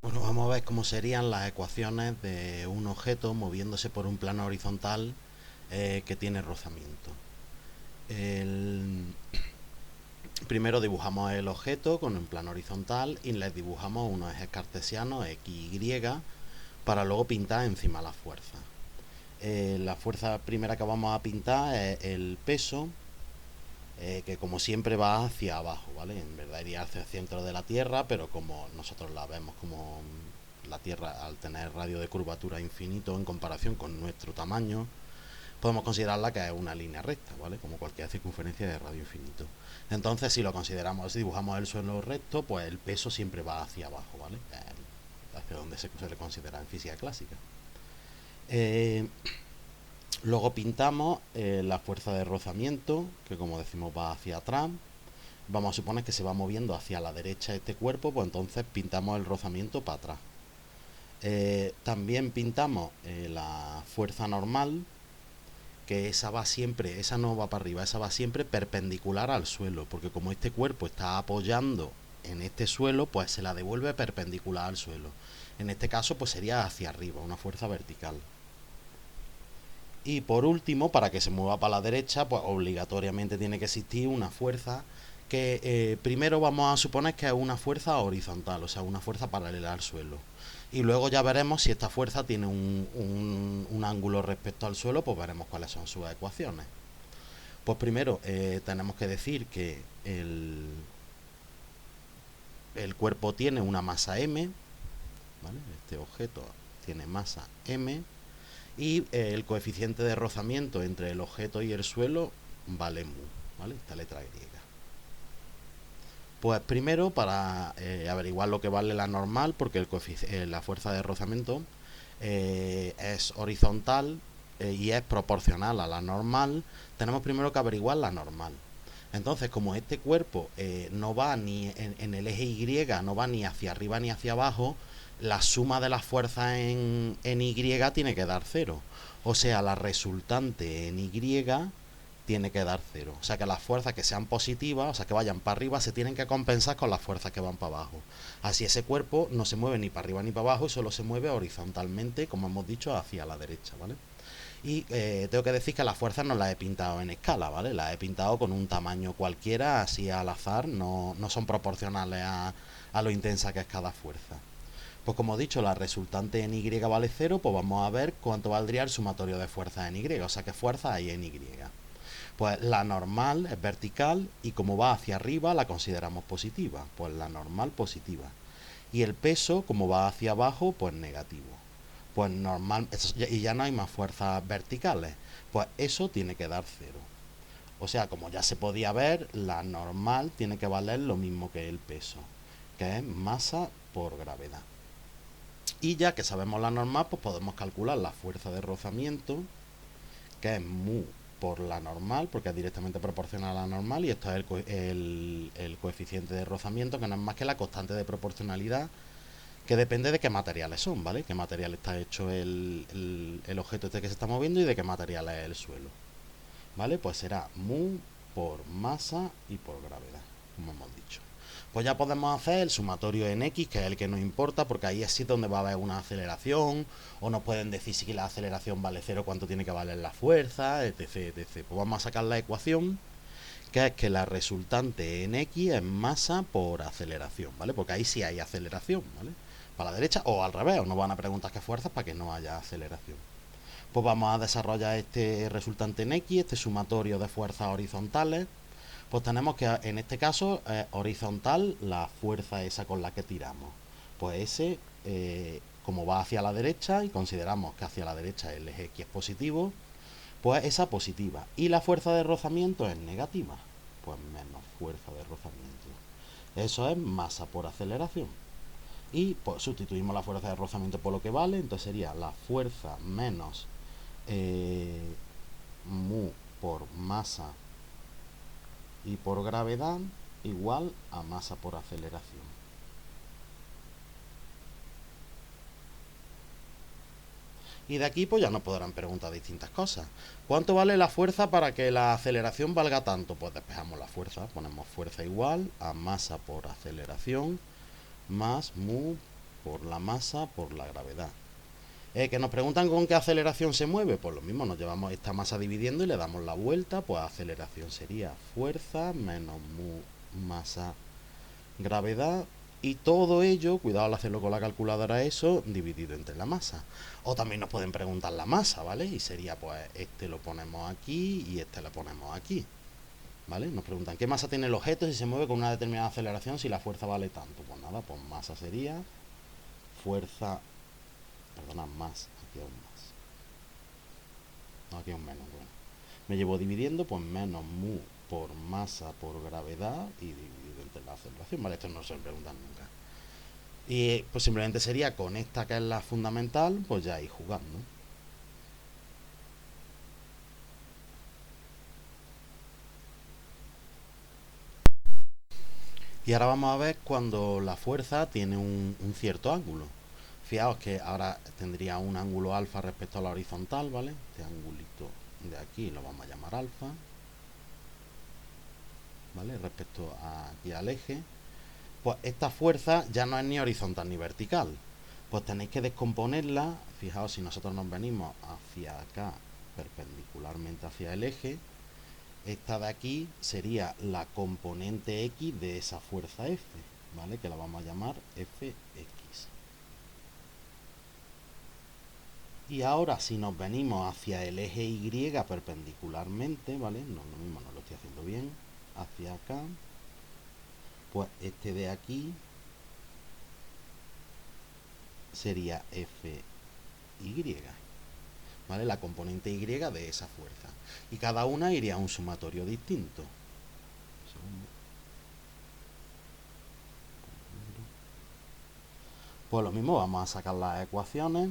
Bueno, vamos a ver cómo serían las ecuaciones de un objeto moviéndose por un plano horizontal que tiene rozamiento. El- Primero dibujamos el objeto con un plano horizontal y le dibujamos unos ejes cartesianos X y Y para luego pintar encima la fuerza. La fuerza primera que vamos a pintar es el peso, que como siempre va hacia abajo, ¿vale? En verdad iría hacia el centro de la Tierra, pero como nosotros la vemos como la Tierra al tener radio de curvatura infinito en comparación con nuestro tamaño, podemos considerarla que es una línea recta, ¿vale? Como cualquier circunferencia de radio infinito. Entonces, si lo consideramos, si dibujamos el suelo recto, pues el peso siempre va hacia abajo, ¿vale? Hacia donde se suele considerar en física clásica. Eh, Luego pintamos la fuerza de rozamiento, que como decimos va hacia atrás. Vamos a suponer que se va moviendo hacia la derecha este cuerpo, pues entonces pintamos el rozamiento para atrás. También pintamos la fuerza normal, que esa va siempre, esa no va para arriba, esa va siempre perpendicular al suelo, porque como este cuerpo está apoyando en este suelo, pues se la devuelve perpendicular al suelo. En este caso, pues sería hacia arriba, una fuerza vertical. Y por último, para que se mueva para la derecha, pues obligatoriamente tiene que existir una fuerza que primero vamos a suponer que es una fuerza horizontal, o sea, una fuerza paralela al suelo. Y luego ya veremos si esta fuerza tiene un ángulo respecto al suelo, pues veremos cuáles son sus ecuaciones. Pues primero tenemos que decir que el cuerpo tiene una masa m, ¿vale? Este objeto tiene masa m, y el coeficiente de rozamiento entre el objeto y el suelo vale mu, ¿vale? Esta letra griega. Pues primero, para averiguar lo que vale la normal, porque la fuerza de rozamiento es horizontal y es proporcional a la normal, tenemos primero que averiguar la normal. Entonces, como este cuerpo no va ni en el eje Y, no va ni hacia arriba ni hacia abajo, la suma de las fuerzas en Y tiene que dar cero. O sea, la resultante en Y tiene que dar cero. O sea, que las fuerzas que sean positivas, o sea, que vayan para arriba, se tienen que compensar con las fuerzas que van para abajo. Así ese cuerpo no se mueve ni para arriba ni para abajo, solo se mueve horizontalmente, como hemos dicho, hacia la derecha, ¿vale? Y tengo que decir que las fuerzas no las he pintado en escala, ¿vale? Las he pintado con un tamaño cualquiera, así al azar, no son proporcionales a lo intensa que es cada fuerza. Pues como he dicho, la resultante en Y vale cero, pues vamos a ver cuánto valdría el sumatorio de fuerzas en Y, o sea, qué fuerza hay en Y. Pues la normal es vertical y como va hacia arriba la consideramos positiva, pues la normal positiva. Y el peso, como va hacia abajo, pues negativo. Pues normal, y ya no hay más fuerzas verticales, pues eso tiene que dar cero. O sea, como ya se podía ver, la normal tiene que valer lo mismo que el peso, que es masa por gravedad. Y ya que sabemos la normal, pues podemos calcular la fuerza de rozamiento, que es mu por la normal, porque es directamente proporcional a la normal, y esto es el coeficiente de rozamiento, que no es más que la constante de proporcionalidad, que depende de qué materiales son, ¿vale? Qué material está hecho el objeto este que se está moviendo y de qué material es el suelo, ¿vale? Pues será mu por masa y por gravedad, como hemos dicho. Pues ya podemos hacer el sumatorio en X, que es el que nos importa, porque ahí es donde va a haber una aceleración, o nos pueden decir si la aceleración vale cero, cuánto tiene que valer la fuerza, etc, etc. Pues vamos a sacar la ecuación, que es que la resultante en X es masa por aceleración, ¿vale? Porque ahí sí hay aceleración, ¿vale? Para la derecha o al revés, o nos van a preguntar qué fuerzas para que no haya aceleración. Pues vamos a desarrollar este resultante en X, este sumatorio de fuerzas horizontales. Pues tenemos que en este caso horizontal la fuerza esa con la que tiramos. Pues ese, como va hacia la derecha y consideramos que hacia la derecha el eje X es positivo, pues esa positiva. Y la fuerza de rozamiento es negativa, pues menos fuerza de rozamiento. Eso es masa por aceleración. Y pues sustituimos la fuerza de rozamiento por lo que vale, entonces sería la fuerza menos eh, mu por masa y por gravedad igual a masa por aceleración. Y de aquí pues ya nos podrán preguntar distintas cosas. ¿Cuánto vale la fuerza para que la aceleración valga tanto? Pues despejamos la fuerza, ponemos fuerza igual a masa por aceleración más mu por la masa por la gravedad. Que nos preguntan con qué aceleración se mueve, pues lo mismo, nos llevamos esta masa dividiendo y le damos la vuelta, pues aceleración sería fuerza menos mu masa gravedad, y todo ello, cuidado al hacerlo con la calculadora eso, dividido entre la masa. O también nos pueden preguntar la masa, ¿vale? Y sería pues este lo ponemos aquí y este lo ponemos aquí, ¿vale? Nos preguntan qué masa tiene el objeto si se mueve con una determinada aceleración, si la fuerza vale tanto. Pues nada, pues masa sería fuerza, perdona, más, aquí hay un más. No, aquí hay un menos, bueno. Me llevo dividiendo, pues menos mu por masa por gravedad y dividido entre la aceleración, ¿vale? Esto no se preguntan nunca. Y pues simplemente sería con esta que es la fundamental, pues ya ir jugando. Y ahora vamos a ver cuando la fuerza tiene un cierto ángulo. Fijaos que ahora tendría un ángulo alfa respecto a la horizontal, ¿vale? Este angulito de aquí lo vamos a llamar alfa, ¿vale? Respecto aquí al eje. Pues esta fuerza ya no es ni horizontal ni vertical. Pues tenéis que descomponerla. Fijaos, si nosotros nos venimos hacia acá, perpendicularmente hacia el eje, esta de aquí sería la componente X de esa fuerza F, ¿vale? Que la vamos a llamar Fx. Y ahora si nos venimos hacia el eje Y perpendicularmente, ¿vale? No, lo mismo, no lo estoy haciendo bien. Hacia acá, pues este de aquí sería Fy, ¿vale? La componente Y de esa fuerza. Y cada una iría a un sumatorio distinto. Pues lo mismo, vamos a sacar las ecuaciones.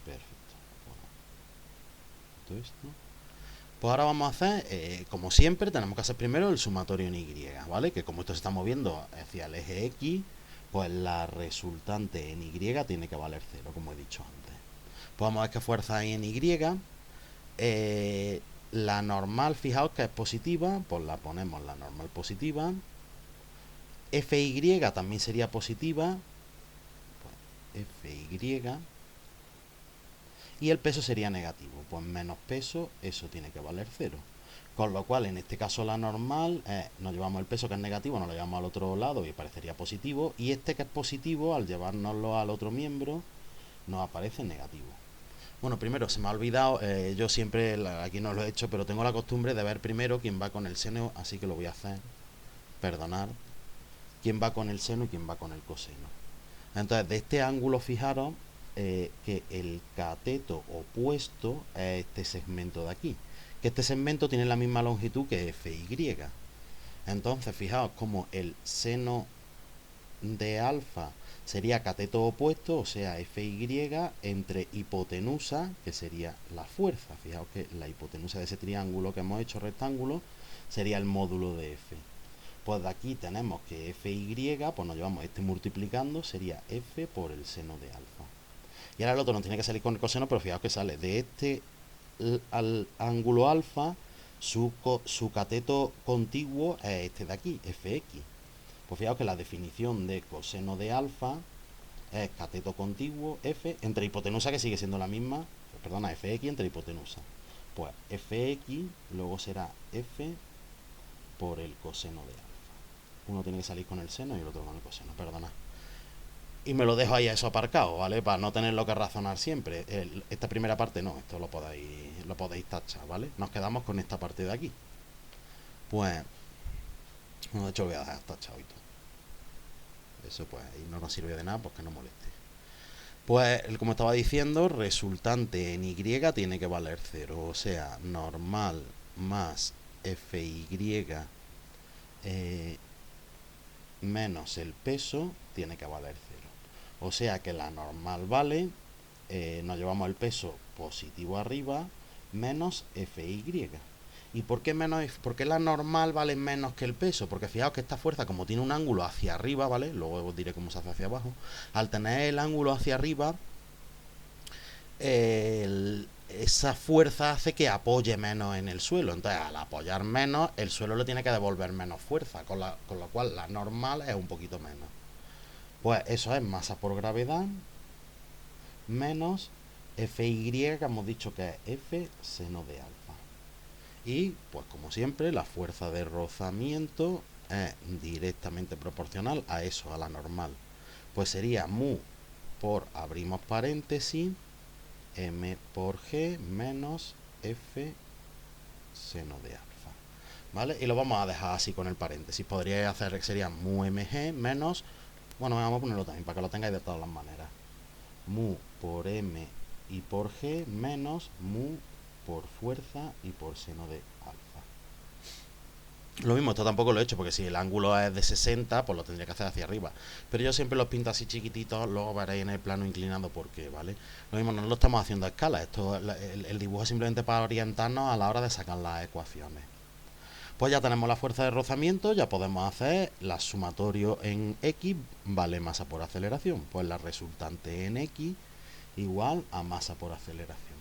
Perfecto. Bueno, todo esto. Pues ahora vamos a hacer, como siempre, tenemos que hacer primero el sumatorio en Y, ¿vale? Que como esto se está moviendo hacia el eje X, pues la resultante en Y tiene que valer 0, como he dicho antes. Pues vamos a ver qué fuerza hay en Y. La normal, fijaos que es positiva, pues la ponemos la normal positiva. Fy también sería positiva, pues Fy. Y el peso sería negativo, pues menos peso, eso tiene que valer 0. Con lo cual, en este caso la normal, nos llevamos el peso que es negativo, nos lo llevamos al otro lado y parecería positivo. Y este que es positivo, al llevárnoslo al otro miembro, nos aparece negativo. Bueno, primero se me ha olvidado, yo siempre, aquí no lo he hecho, pero tengo la costumbre de ver primero quién va con el seno, así que lo voy a hacer. Perdonar. Quién va con el seno y quién va con el coseno. Entonces, de este ángulo, fijaros que el cateto opuesto es este segmento de aquí. Que este segmento tiene la misma longitud que Fy. Entonces, fijaos como el seno de alfa sería cateto opuesto, o sea, Fy entre hipotenusa, que sería la fuerza. Fijaos que la hipotenusa de ese triángulo que hemos hecho rectángulo sería el módulo de F. Pues de aquí tenemos que Fy, pues nos llevamos este multiplicando, sería F por el seno de alfa. Y ahora el otro no tiene que salir con el coseno, pero fijaos que sale de este al ángulo alfa, su cateto contiguo es este de aquí, Fx. Pues fijaos que la definición de coseno de alfa es cateto contiguo F entre hipotenusa, que sigue siendo la misma, perdona, Fx entre hipotenusa. Pues Fx luego será F por el coseno de alfa. Uno tiene que salir con el seno y el otro con el coseno, perdona. Y me lo dejo ahí a eso aparcado, ¿vale? Para no tenerlo que razonar siempre. Esta primera parte no, esto lo podéis tachar, ¿vale? Nos quedamos con esta parte de aquí. Pues, bueno, de hecho lo voy a dejar tachado y todo. Eso pues ahí no nos sirve de nada, pues que no moleste. Pues, como estaba diciendo, resultante en Y tiene que valer 0. O sea, normal más Fy menos el peso tiene que valer 0. O sea que la normal vale, nos llevamos el peso positivo arriba, menos Fy. ¿Y por qué la normal vale menos que el peso? Porque fijaos que esta fuerza, como tiene un ángulo hacia arriba, ¿vale? Luego os diré cómo se hace hacia abajo. Al tener el ángulo hacia arriba, esa fuerza hace que apoye menos en el suelo. Entonces, al apoyar menos, el suelo le tiene que devolver menos fuerza, con lo cual la normal es un poquito menos. Pues eso es masa por gravedad menos Fy, que hemos dicho que es F seno de alfa. Y, pues como siempre, la fuerza de rozamiento es directamente proporcional a eso, a la normal. Pues sería mu por, abrimos paréntesis, m por g menos f seno de alfa. ¿Vale? Y lo vamos a dejar así con el paréntesis. Podría hacer que sería mu mg menos, bueno, vamos a ponerlo también para que lo tengáis de todas las maneras. Mu por m y por g menos mu por fuerza y por seno de alfa. Lo mismo, esto tampoco lo he hecho, porque si el ángulo es de 60, pues lo tendría que hacer hacia arriba. Pero yo siempre los pinto así chiquititos, luego veréis en el plano inclinado por qué, ¿vale? Lo mismo, no lo estamos haciendo a escala, esto, el dibujo es simplemente para orientarnos a la hora de sacar las ecuaciones. Pues ya tenemos la fuerza de rozamiento, ya podemos hacer la sumatorio en X, vale masa por aceleración. Pues la resultante en X igual a masa por aceleración.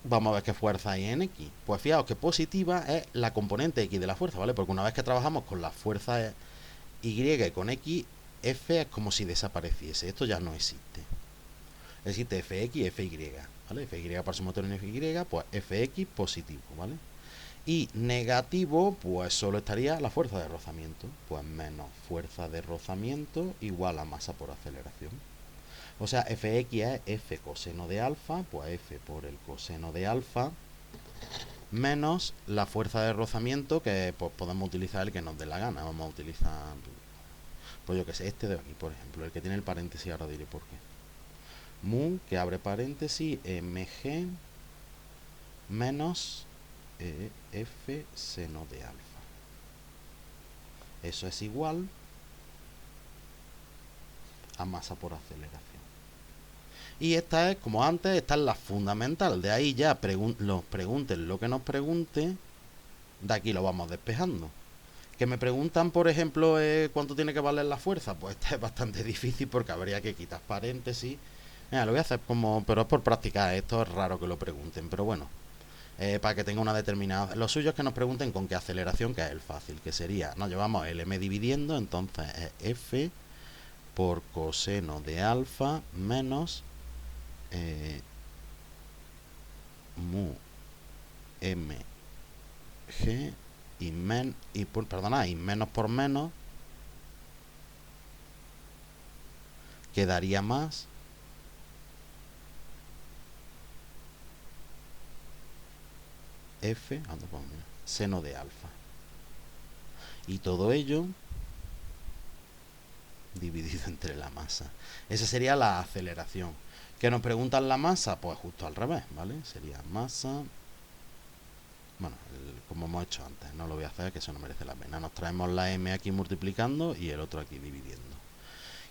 Vamos a ver qué fuerza hay en X. Pues fijaos que positiva es la componente X de la fuerza, ¿vale? Porque una vez que trabajamos con la fuerza Y y con X, F es como si desapareciese. Esto ya no existe. Existe Fx y Fy, ¿vale? Fy para sumatorio en Fy, pues Fx positivo, ¿vale? Y negativo, pues solo estaría la fuerza de rozamiento. Pues menos fuerza de rozamiento igual a masa por aceleración. O sea, Fx es F coseno de alfa, pues F por el coseno de alfa, menos la fuerza de rozamiento, que pues, podemos utilizar el que nos dé la gana. Vamos a utilizar, pues yo que sé, este de aquí, por ejemplo, el que tiene el paréntesis, ahora diré por qué. Mu, que abre paréntesis, mg menos F seno de alfa. Eso es igual a masa por aceleración. Y esta es, como antes, esta es la fundamental. De ahí ya nos pregunten lo que nos pregunte, de aquí lo vamos despejando. Que me preguntan, por ejemplo, cuánto tiene que valer la fuerza. Pues esta es bastante difícil porque habría que quitar paréntesis. Mira, lo voy a hacer como, pero es por practicar. Esto es raro que lo pregunten, pero bueno. Para que tenga una determinada. Lo suyo es que nos pregunten con qué aceleración, que es el fácil, que sería, nos llevamos el m dividiendo, entonces es f por coseno de alfa menos mu m g y menos por menos quedaría más f seno de alfa, y todo ello dividido entre la masa. Esa sería la aceleración. ¿Que nos preguntan la masa? Pues justo al revés, ¿vale? Sería masa, bueno, como hemos hecho antes, no lo voy a hacer, que eso no merece la pena. Nos traemos la m aquí multiplicando y el otro aquí dividiendo.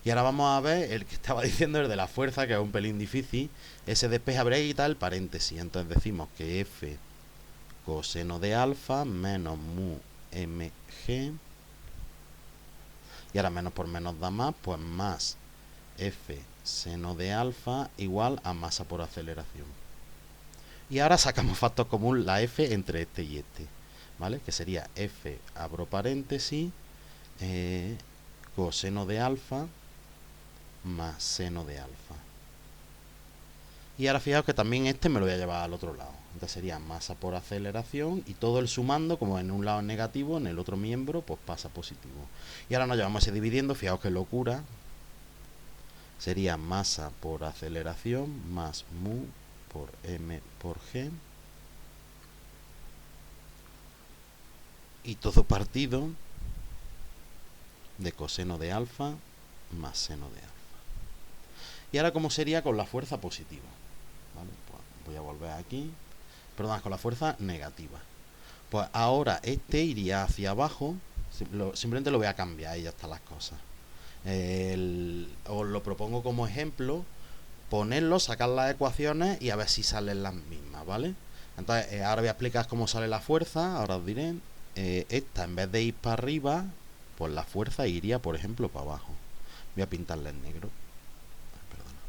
Y ahora vamos a ver el que estaba diciendo, el de la fuerza, que es un pelín difícil. Ese despeje habría que quitar el paréntesis. Entonces decimos que f coseno de alfa menos mu mg, y ahora menos por menos da más, pues más f seno de alfa igual a masa por aceleración. Y ahora sacamos factor común la f entre este y este, ¿vale? Que sería f, abro paréntesis, coseno de alfa más seno de alfa. Y ahora fijaos que también este me lo voy a llevar al otro lado. Entonces sería masa por aceleración, y todo el sumando, como en un lado es negativo, en el otro miembro pues pasa positivo. Y ahora nos llevamos ese dividiendo, fijaos que locura. Sería masa por aceleración más mu por m por g, y todo partido de coseno de alfa más seno de alfa. Y ahora, ¿cómo sería con la fuerza positiva? ¿Vale? Pues voy a volver aquí. Perdón, con la fuerza negativa. Pues ahora este iría hacia abajo. Simplemente lo voy a cambiar y ya están las cosas. Os lo propongo como ejemplo. Ponerlo, sacar las ecuaciones y a ver si salen las mismas, ¿vale? Entonces, ahora voy a explicar cómo sale la fuerza. Ahora os diré. Esta, en vez de ir para arriba, pues la fuerza iría, por ejemplo, para abajo. Voy a pintarla en negro. Perdona.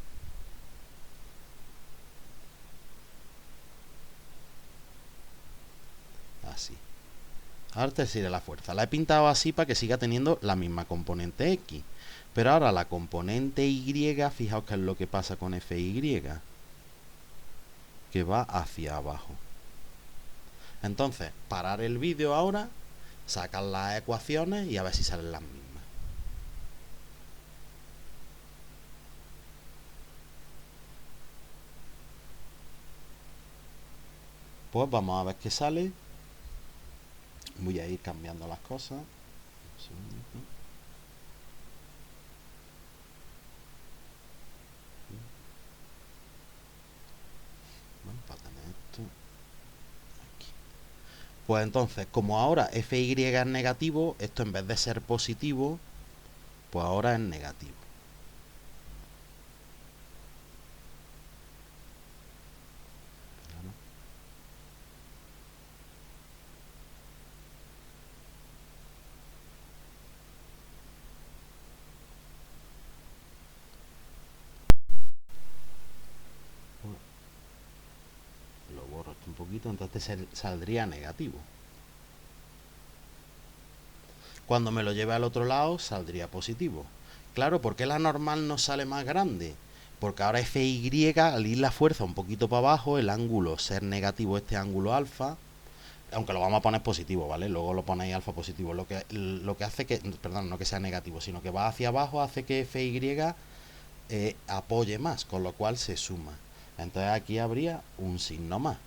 así. Ahora te diré la fuerza. La he pintado así para que siga teniendo la misma componente X. Pero ahora la componente Y, fijaos qué es lo que pasa con FY. Que va hacia abajo. Entonces, parar el vídeo ahora, sacar las ecuaciones y a ver si salen las mismas. Pues vamos a ver qué sale. Voy a ir cambiando las cosas. Un segundito. Bueno, para tener esto aquí. Pues entonces, como ahora FY es negativo, esto en vez de ser positivo, pues ahora es negativo. Lo borro esto un poquito, entonces saldría negativo. Cuando me lo lleve al otro lado, saldría positivo. Claro, ¿por qué la normal no sale más grande? Porque ahora FY, al ir la fuerza un poquito para abajo, el ángulo ser negativo, este ángulo alfa, aunque lo vamos a poner positivo, ¿vale? Luego lo ponéis alfa positivo. Lo que hace que, perdón, no que sea negativo, sino que va hacia abajo, hace que FY apoye más, con lo cual se suma. Entonces aquí habría un signo más.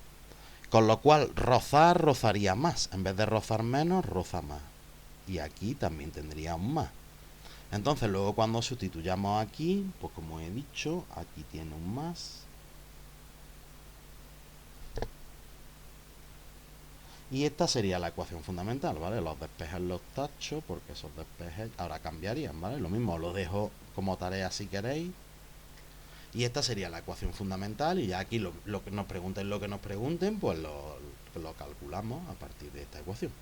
Con lo cual, rozaría más. En vez de rozar menos, roza más. Y aquí también tendría un más. Entonces, luego cuando sustituyamos aquí, pues como he dicho, aquí tiene un más. Y esta sería la ecuación fundamental, ¿vale? Los despejes los tacho, porque esos despejes ahora cambiarían, ¿vale? Lo mismo, lo dejo como tarea si queréis. Y esta sería la ecuación fundamental y ya aquí lo que nos pregunten, pues lo calculamos a partir de esta ecuación.